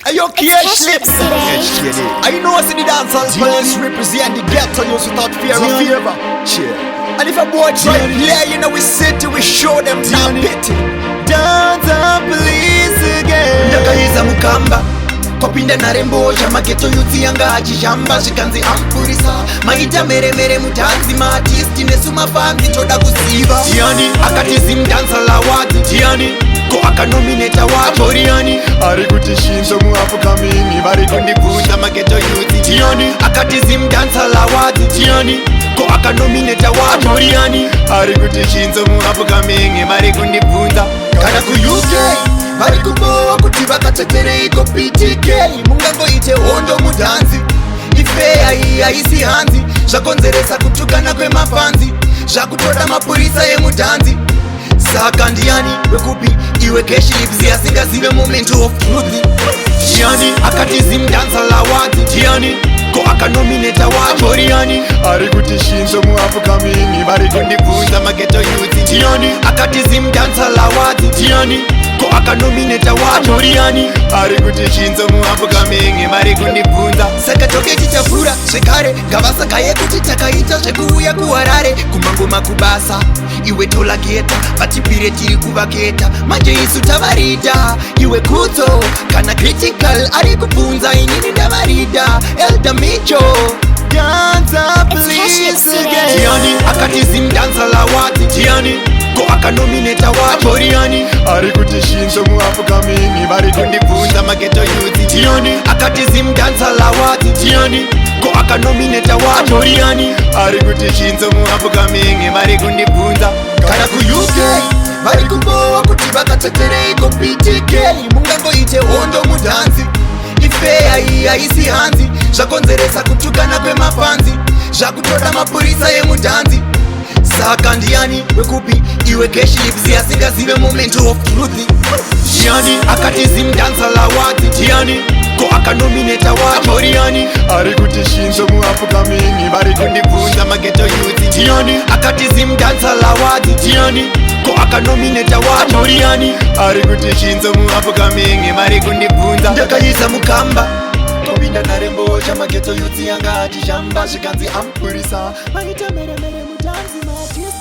Ayo, Cashlibs. I know what's in the dancehall police represent the ghetto news without fear of favor. And if a boy try play, you know we sit we show them not pity. Dancehall police again. Ndakaiza mukamba kopinda narembo chamageto yuti yanga achishamba zvikanzi ampurisa maita mere mutanzi maartisti nesuma fans toda kuziva Tiani akati Zimdancehall awards Tiani ko akanominata wacho Tiani ari kuti shinzo muafukamini vari kundibvunza mageto yuti Tiani akati Zimdancehall awards Tiani ko akanominata wacho Tiani ari kuti shinzo muafukamini vari kundibvunza kana ku UK vari kubowa kuti vakatetereiko PTK mungangoite hondo mudhanzi ifeya iyi haisi hanzi zvakonzeresa kutukana kwemafanzi zvakutoda mapurisa emudhanzi saka ndiani wekupi iwe Cashlibs asingazive moment of truth Tiani akati Zimdancehall awards Tiani ko akanominata wacho Tiani ari kuti shinzo muafukamini vari kundibvunza mageto youth Tiani akati Zimdancehall awards Tiani ko akanominata wacho Tiani ari kuti shinzo muafukamini vari kundibvunza saka toke tichafura zvekare ngavasagaye kuti takaita zvekuuya kuharare kumangoma kubasa iwe tolageta vatipire tiri kuvaketa manje isu tavarida iwe kudzo kana critical ari kubvunza inini ndavarida elda micho Dancehall police again Tiani akati Zimdancehall awards Tiani ko akanominata wacho Tiani ari kuti shinzo muafukamini vari kundibvunza mageto youth Tiani akati Zimdancehall awards Tiani ko akanominata wacho Tiani ari kuti shinzo muafukamini vari kundibvunza kana ku UK vari kubowa kuti vakatetereiko PTK mungangoite hondo mudhanzi ifeya iyi haisi hanzi zvakonzeresa kutukana kwemafanzi zvakutoda mapurisa emudhanzi saka ndiani wekupi iwe Cashlibs asingazive moment of truth Tiani akati Zimdancehall awards Tiani ko akanominata wacho Tiani ari kuti shinzo muafukamini vari kundibvunza mageto youth Tiani akati Zimdancehall awards Tiani ko akanominata wacho Tiani ari kuti shinzo muafukamini vari kundibvunza ndakaisa mukamba topinda narembo chamageto youth yanga achishamba zvikanzi ampurisa maita mere mutanzi maartisti